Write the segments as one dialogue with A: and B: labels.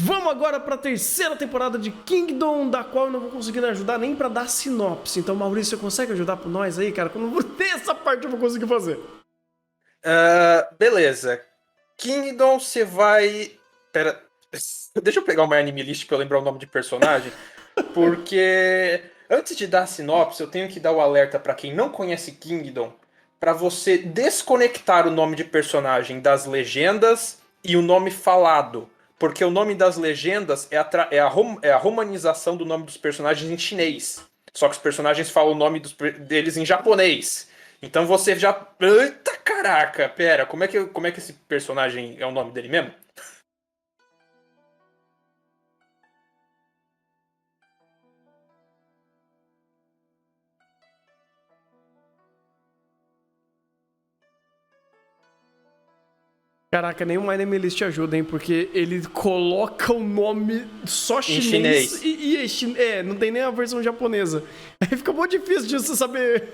A: Vamos agora para a terceira temporada de Kingdom, da qual eu não vou conseguir ajudar nem para dar sinopse. Então, Maurício, você consegue ajudar por nós aí, cara? Quando eu vou ter essa parte, eu vou conseguir fazer.
B: Beleza. Kingdom, você vai. Pera. Deixa eu pegar uma anime list pra eu lembrar o nome de personagem. Porque antes de dar a sinopse, eu tenho que dar o alerta pra quem não conhece Kingdom, pra você desconectar o nome de personagem das legendas e o nome falado. Porque o nome das legendas é a romanização do nome dos personagens em chinês. Só que os personagens falam o nome deles em japonês. Então você já. Eita caraca, pera, como é que esse personagem é o nome dele mesmo?
A: Caraca, nem o My Name List ajuda, hein? Porque ele coloca o nome só
B: Em
A: chinês
B: chinês.
A: não tem nem a versão japonesa. Aí fica muito difícil de você saber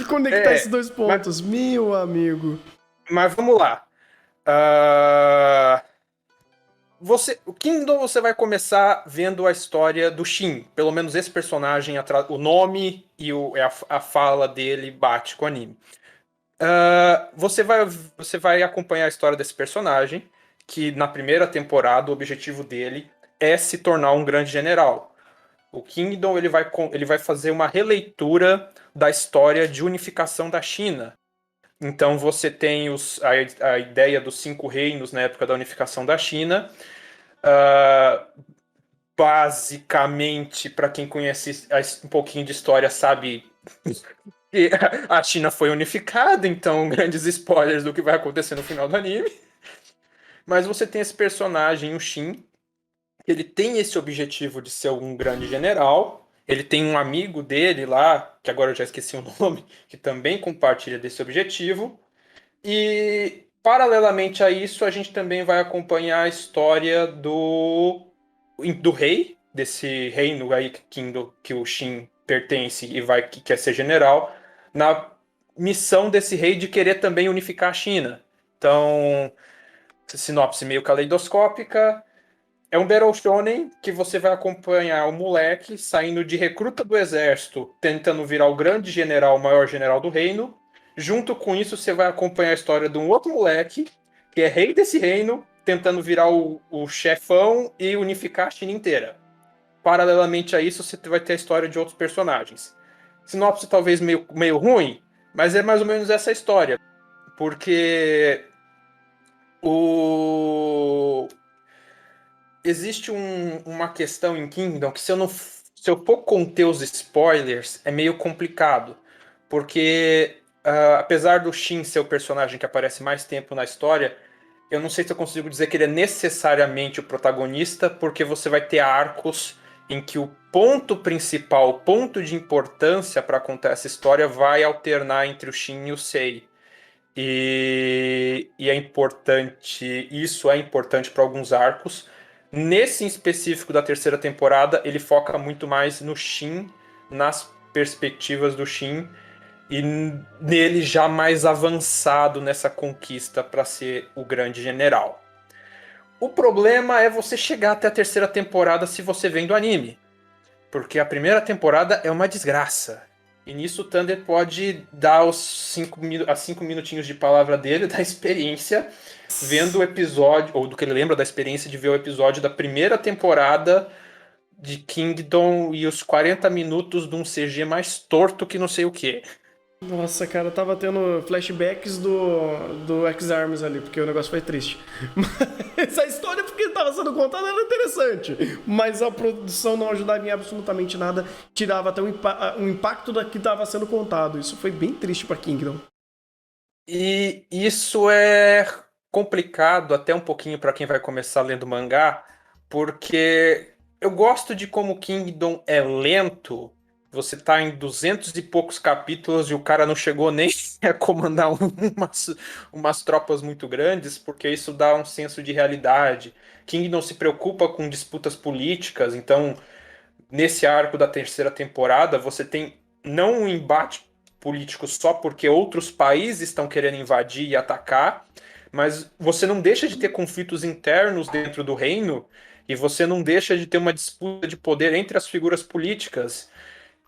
A: conectar esses
B: É,
A: dois
B: mas,
A: pontos. Meu amigo.
B: mas vamos lá. Ah, o Kingdom você vai começar vendo a história do Shin. Pelo menos esse personagem, o nome e a fala dele bate com o anime. Você vai acompanhar a história desse personagem, que na primeira temporada o objetivo dele é se tornar um grande general. O Kingdom ele vai fazer uma releitura da história de unificação da China. Então você tem a ideia dos cinco reinos na época da unificação da China. Ah, Basicamente, para quem conhece um pouquinho de história, sabe que a China foi unificada, então grandes spoilers do que vai acontecer no final do anime. Mas você tem esse personagem, o Shin, ele tem esse objetivo de ser um grande general. Ele tem um amigo dele lá, que agora eu já esqueci o nome, que também compartilha desse objetivo. E, paralelamente a isso, a gente também vai acompanhar a história do rei, desse reino aí que o Shin pertence e que quer ser general, na missão desse rei de querer também unificar a China. Então, sinopse meio caleidoscópica. É um Battle Shonen que você vai acompanhar o moleque saindo de recruta do exército, tentando virar o grande general, o maior general do reino. Junto com isso, você vai acompanhar a história de um outro moleque, que é rei desse reino, tentando virar o chefão e unificar a China inteira. Paralelamente a isso, você vai ter a história de outros personagens. Sinopse talvez meio ruim, mas é mais ou menos essa história. Porque o existe uma questão em Kingdom que se eu for conter os spoilers, é meio complicado. Porque, apesar do Shin ser o personagem que aparece mais tempo na história, eu não sei se eu consigo dizer que ele é necessariamente o protagonista, porque você vai ter arcos em que o ponto principal, o ponto de importância para contar essa história vai alternar entre o Shin e o Sei. E é importante, isso é importante para alguns arcos. Nesse em específico da terceira temporada, ele foca muito mais no Shin, nas perspectivas do Shin, e nele já mais avançado nessa conquista para ser o grande general. O problema é você chegar até a terceira temporada se você vem do anime. Porque a primeira temporada é uma desgraça. E nisso o Thunder pode dar as 5 minutinhos de palavra dele, da experiência, vendo o episódio, ou do que ele lembra da experiência de ver o episódio da primeira temporada de Kingdom e os 40 minutos de um CG mais torto que não sei o que.
A: Nossa, cara, eu tava tendo flashbacks do X-Arms ali, porque o negócio foi triste. Mas a história porque tava sendo contada era interessante. Mas a produção não ajudava em absolutamente nada, tirava até o impacto da que tava sendo contado. Isso foi bem triste pra Kingdom.
B: E isso é complicado até um pouquinho para quem vai começar lendo mangá, porque eu gosto de como Kingdom é lento. Você tá em 200 e poucos capítulos e o cara não chegou nem a comandar umas tropas muito grandes, porque isso dá um senso de realidade. Kingdom se preocupa com disputas políticas, então nesse arco da terceira temporada, você tem não um embate político só porque outros países estão querendo invadir e atacar, mas você não deixa de ter conflitos internos dentro do reino e você não deixa de ter uma disputa de poder entre as figuras políticas.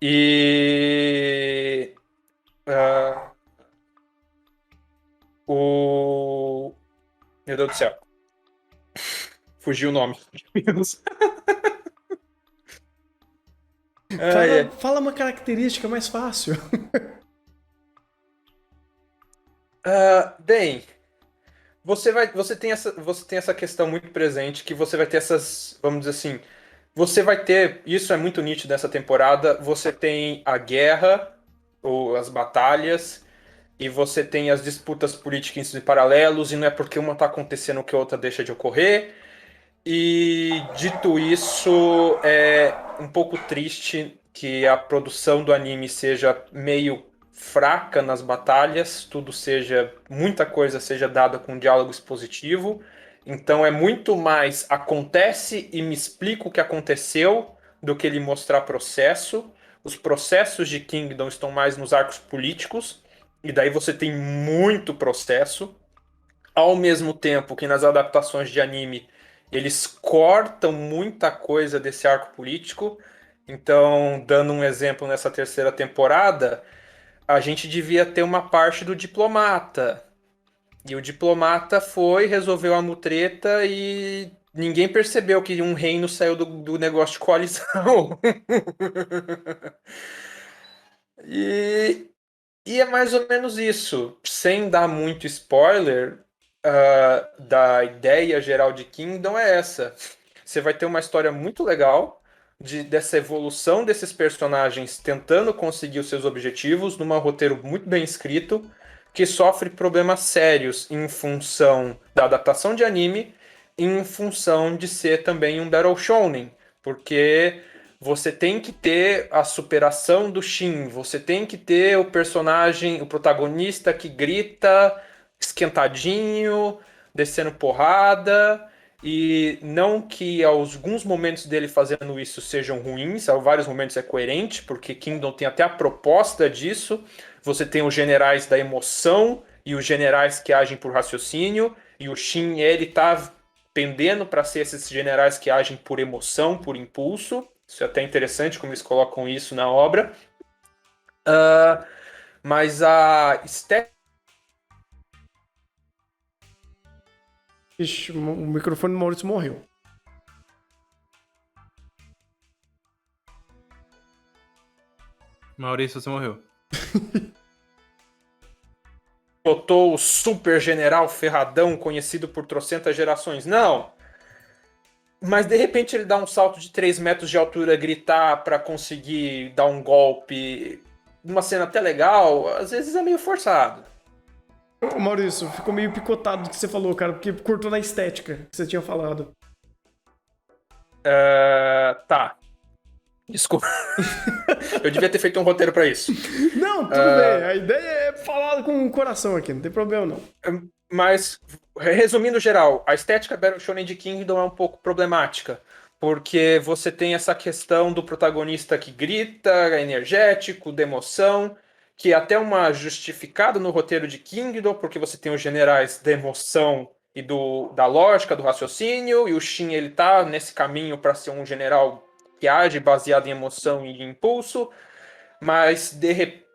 B: E ah, o. Meu Deus do céu, fugiu o nome. Ai,
A: Fala,
B: ai.
A: fala uma característica mais fácil.
B: Bem, você tem essa questão muito presente que você vai ter essas, vamos dizer assim, você vai ter, isso é muito nítido nessa temporada, você tem a guerra ou as batalhas e você tem as disputas políticas em paralelos e não é porque uma está acontecendo que a outra deixa de ocorrer. E dito isso, é um pouco triste que a produção do anime seja meio fraca nas batalhas, tudo seja, muita coisa seja dada com diálogo expositivo. Então é muito mais acontece e me explica o que aconteceu do que ele mostrar processo. Os processos de Kingdom estão mais nos arcos políticos, e daí você tem muito processo ao mesmo tempo que nas adaptações de anime eles cortam muita coisa desse arco político. Então, dando um exemplo nessa terceira temporada, a gente devia ter uma parte do diplomata. E o diplomata foi, resolveu a mutreta e ninguém percebeu que um reino saiu do negócio de coalizão. E E é mais ou menos isso. Sem dar muito spoiler, da ideia geral de Kingdom é essa. Você vai ter uma história muito legal dessa evolução desses personagens tentando conseguir os seus objetivos num roteiro muito bem escrito, que sofre problemas sérios em função da adaptação de anime e em função de ser também um Battle Shonen, porque você tem que ter a superação do Shin, você tem que ter o personagem, o protagonista que grita esquentadinho, descendo porrada, e não que alguns momentos dele fazendo isso sejam ruins, em vários momentos é coerente, porque Kingdom tem até a proposta disso. Você tem os generais da emoção e os generais que agem por raciocínio, e o Shin ele tá pendendo para ser esses generais que agem por emoção, por impulso. Isso é até interessante como eles colocam isso na obra. Uh, mas a estética.
A: Ixi, o microfone do Maurício morreu.
C: Maurício, você morreu.
B: Botou o super general ferradão conhecido por trocentas gerações. Não. Mas de repente ele dá um salto de 3 metros de altura, gritar para conseguir dar um golpe. Uma cena até legal, às vezes é meio forçado.
A: Ô, Maurício, ficou meio picotado do que você falou, cara, porque cortou na estética que você tinha falado.
B: Tá. Desculpa. Eu devia ter feito um roteiro para isso.
A: Não, tudo bem. A ideia é falar com o coração aqui, não tem problema não.
B: Mas, resumindo geral, a estética Battle Shonen de Kingdom é um pouco problemática, porque você tem essa questão do protagonista que grita, é energético, de emoção, que é até uma justificada no roteiro de Kingdom, porque você tem os generais da emoção e da lógica, do raciocínio, e o Shin ele tá nesse caminho para ser um general que age baseado em emoção e impulso, mas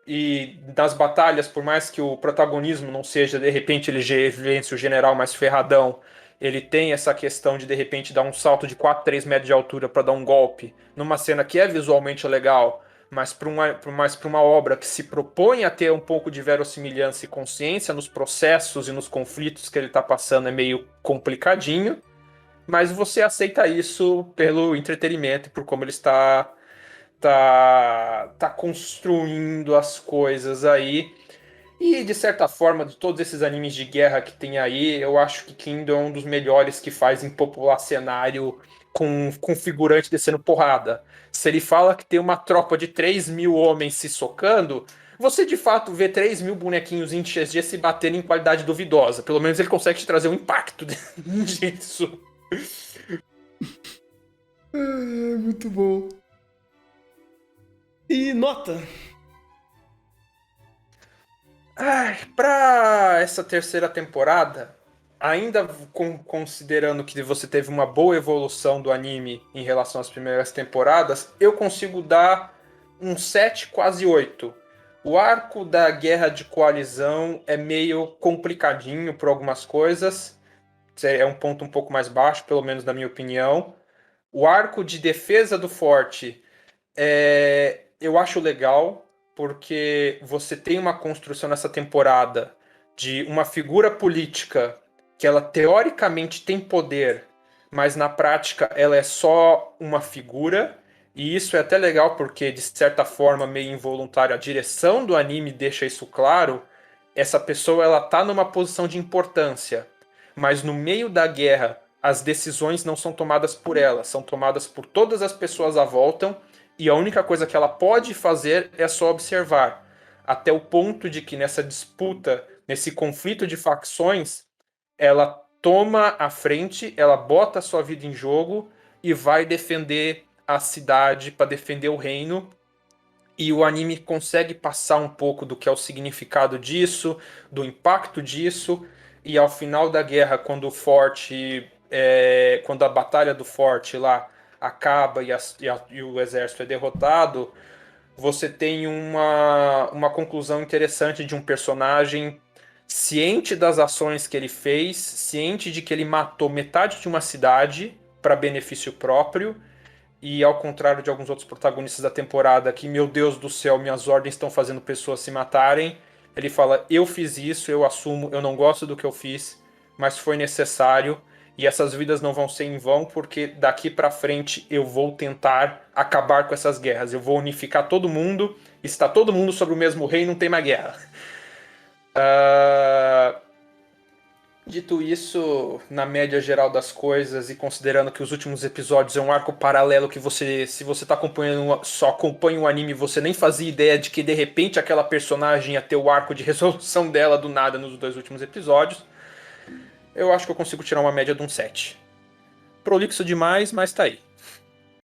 B: e nas batalhas, por mais que o protagonismo não seja, de repente ele vence o general mais ferradão, ele tem essa questão de repente dar um salto de 4, 3 metros de altura para dar um golpe, numa cena que é visualmente legal, mas para uma obra que se propõe a ter um pouco de verossimilhança e consciência nos processos e nos conflitos que ele está passando é meio complicadinho, mas você aceita isso pelo entretenimento e por como ele tá construindo as coisas aí. E de certa forma, de todos esses animes de guerra que tem aí, eu acho que Kingdom é um dos melhores que fazem popular cenário com figurante descendo porrada. Se ele fala que tem uma tropa de 3.000 homens se socando, você de fato vê 3.000 bonequinhos em XG se batendo em qualidade duvidosa. Pelo menos ele consegue te trazer um impacto disso.
A: Muito bom. E nota?
B: Ai, pra essa terceira temporada, ainda considerando que você teve uma boa evolução do anime em relação às primeiras temporadas, eu consigo dar um 7, quase 8. O arco da Guerra de Coalizão é meio complicadinho por algumas coisas. É um ponto um pouco mais baixo, pelo menos na minha opinião. O arco de defesa do forte eu acho legal, porque você tem uma construção nessa temporada de uma figura política que ela teoricamente tem poder, mas na prática ela é só uma figura. E isso é até legal porque, de certa forma, meio involuntário, a direção do anime deixa isso claro. Essa pessoa ela tá numa posição de importância, mas no meio da guerra as decisões não são tomadas por ela, são tomadas por todas as pessoas à volta, e a única coisa que ela pode fazer é só observar. Até o ponto de que nessa disputa, nesse conflito de facções, ela toma a frente, ela bota a sua vida em jogo e vai defender a cidade, para defender o reino. E o anime consegue passar um pouco do que é o significado disso, do impacto disso, e ao final da guerra, quando o forte, quando a batalha do forte lá acaba e o exército é derrotado, você tem uma conclusão interessante de um personagem ciente das ações que ele fez, ciente de que ele matou metade de uma cidade para benefício próprio, e ao contrário de alguns outros protagonistas da temporada, que, meu Deus do céu, minhas ordens estão fazendo pessoas se matarem, ele fala: eu fiz isso, eu assumo, eu não gosto do que eu fiz, mas foi necessário, e essas vidas não vão ser em vão, porque daqui pra frente eu vou tentar acabar com essas guerras, eu vou unificar todo mundo, está todo mundo sobre o mesmo rei, não tem mais guerra. Dito isso, na média geral das coisas, e considerando que os últimos episódios é um arco paralelo que você, se você tá acompanhando, só acompanha o anime, você nem fazia ideia de que de repente aquela personagem ia ter o arco de resolução dela do nada nos dois últimos episódios, eu acho que eu consigo tirar uma média de um 7. Prolixo demais, mas tá aí.